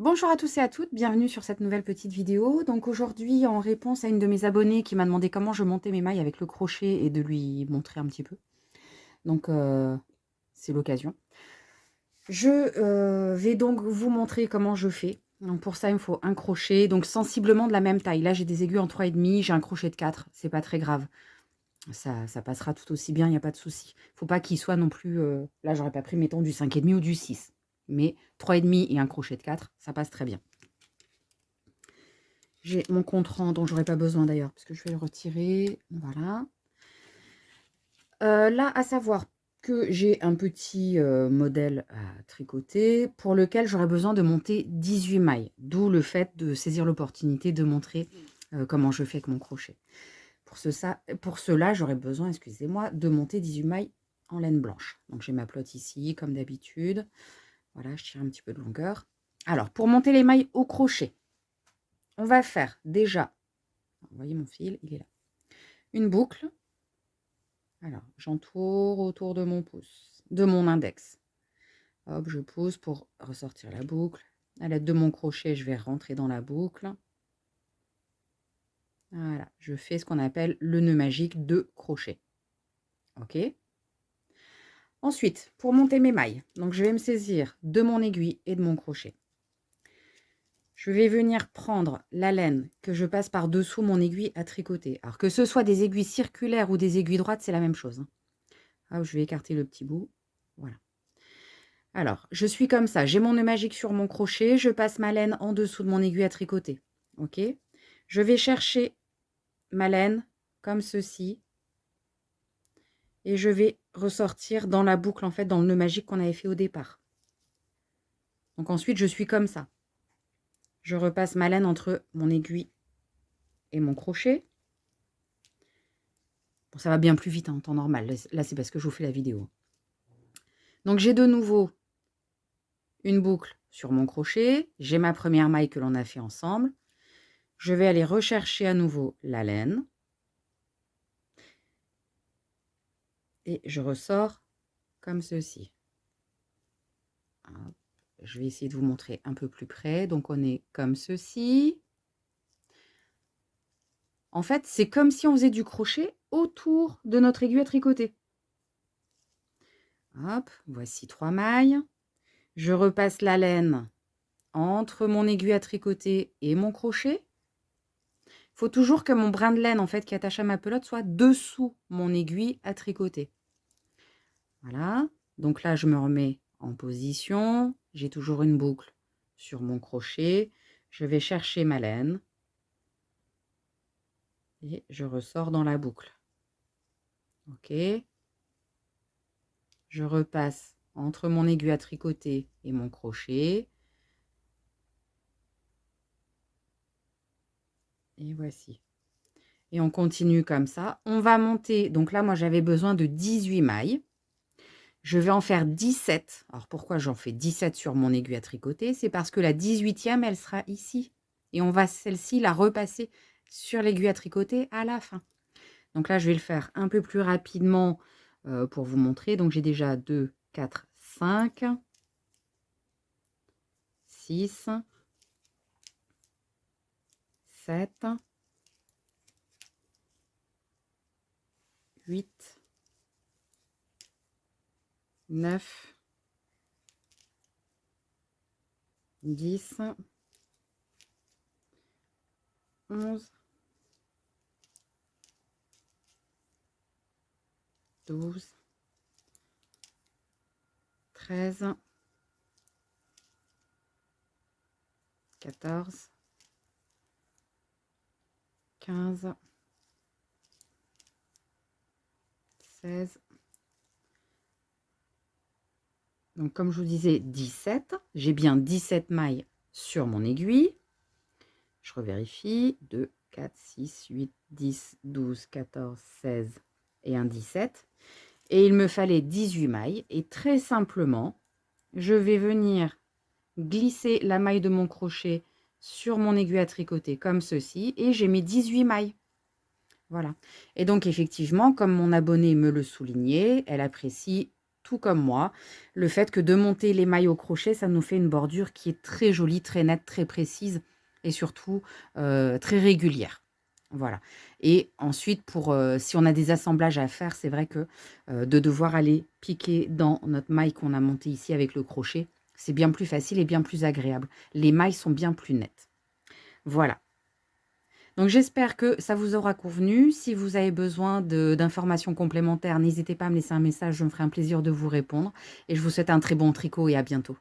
Bonjour à tous et à toutes, bienvenue sur cette nouvelle petite vidéo. Donc aujourd'hui, en réponse à une de mes abonnées qui m'a demandé comment je montais mes mailles avec le crochet et de lui montrer un petit peu. Donc c'est l'occasion. Je vais donc vous montrer comment je fais. Donc pour ça, il me faut un crochet, donc sensiblement de la même taille. Là, j'ai des aiguilles en 3,5, j'ai un crochet de 4, c'est pas très grave. Ça passera tout aussi bien, il n'y a pas de souci. Faut pas qu'il soit non plus... là, j'aurais pas pris, mettons, du 5,5 ou du 6. Mais 3,5 et un crochet de 4, ça passe très bien. J'ai mon compte-rang dont j'aurais pas besoin d'ailleurs, parce que je vais le retirer. Voilà. Là, à savoir que j'ai un petit modèle à tricoter pour lequel j'aurais besoin de monter 18 mailles. D'où le fait de saisir l'opportunité de montrer comment je fais avec mon crochet. Pour cela, j'aurais besoin, excusez-moi, de monter 18 mailles en laine blanche. Donc j'ai ma pelote ici, comme d'habitude. Voilà, je tire un petit peu de longueur. Alors, pour monter les mailles au crochet, on va faire déjà, vous voyez mon fil, il est là, une boucle. Alors, j'entoure autour de mon pouce, de mon index. Hop, je pousse pour ressortir la boucle. À l'aide de mon crochet, je vais rentrer dans la boucle. Voilà, je fais ce qu'on appelle le nœud magique de crochet. Ok. Ensuite, pour monter mes mailles, donc je vais me saisir de mon aiguille et de mon crochet. Je vais venir prendre la laine que je passe par-dessous mon aiguille à tricoter. Alors que ce soit des aiguilles circulaires ou des aiguilles droites, c'est la même chose. Hop, je vais écarter le petit bout. Voilà. Alors, je suis comme ça. J'ai mon nœud magique sur mon crochet. Je passe ma laine en dessous de mon aiguille à tricoter. Ok. Je vais chercher ma laine comme ceci. Et je vais ressortir dans la boucle, en fait, dans le nœud magique qu'on avait fait au départ. Donc ensuite, je suis comme ça. Je repasse ma laine entre mon aiguille et mon crochet. Bon, ça va bien plus vite en temps normal. Là, c'est parce que je vous fais la vidéo. Donc, j'ai de nouveau une boucle sur mon crochet. J'ai ma première maille que l'on a fait ensemble. Je vais aller rechercher à nouveau la laine. Et je ressors comme ceci. Hop. Je vais essayer de vous montrer un peu plus près. Donc, on est comme ceci. En fait, c'est comme si on faisait du crochet autour de notre aiguille à tricoter. Hop, voici 3 mailles. Je repasse la laine entre mon aiguille à tricoter et mon crochet. Il faut toujours que mon brin de laine, en fait, qui attache à ma pelote, soit dessous mon aiguille à tricoter. Voilà. Donc là, je me remets en position. J'ai toujours une boucle sur mon crochet. Je vais chercher ma laine. Et je ressors dans la boucle. Ok. Je repasse entre mon aiguille à tricoter et mon crochet. Et voici. Et on continue comme ça. On va monter. Donc là, moi, j'avais besoin de 18 mailles. Je vais en faire 17. Alors, pourquoi j'en fais 17 sur mon aiguille à tricoter? C'est parce que la 18e, elle sera ici. Et on va celle-ci la repasser sur l'aiguille à tricoter à la fin. Donc là, je vais le faire un peu plus rapidement pour vous montrer. Donc, j'ai déjà 2, 4, 5, 6, 7, 8, 9, 10, 11, 12, 13, 14, 15, 16. Donc, comme je vous disais, 17. J'ai bien 17 mailles sur mon aiguille. Je revérifie. 2, 4, 6, 8, 10, 12, 14, 16 et un 17. Et il me fallait 18 mailles. Et très simplement, je vais venir glisser la maille de mon crochet sur mon aiguille à tricoter comme ceci. Et j'ai mes 18 mailles. Voilà. Et donc, effectivement, comme mon abonnée me le soulignait, elle apprécie tout comme moi, le fait que de monter les mailles au crochet, ça nous fait une bordure qui est très jolie, très nette, très précise et surtout très régulière. Voilà. Et ensuite, si on a des assemblages à faire, c'est vrai que de devoir aller piquer dans notre maille qu'on a montée ici avec le crochet, c'est bien plus facile et bien plus agréable. Les mailles sont bien plus nettes. Voilà. Donc j'espère que ça vous aura convenu. Si vous avez besoin d'informations complémentaires, n'hésitez pas à me laisser un message, je me ferai un plaisir de vous répondre. Et je vous souhaite un très bon tricot et à bientôt.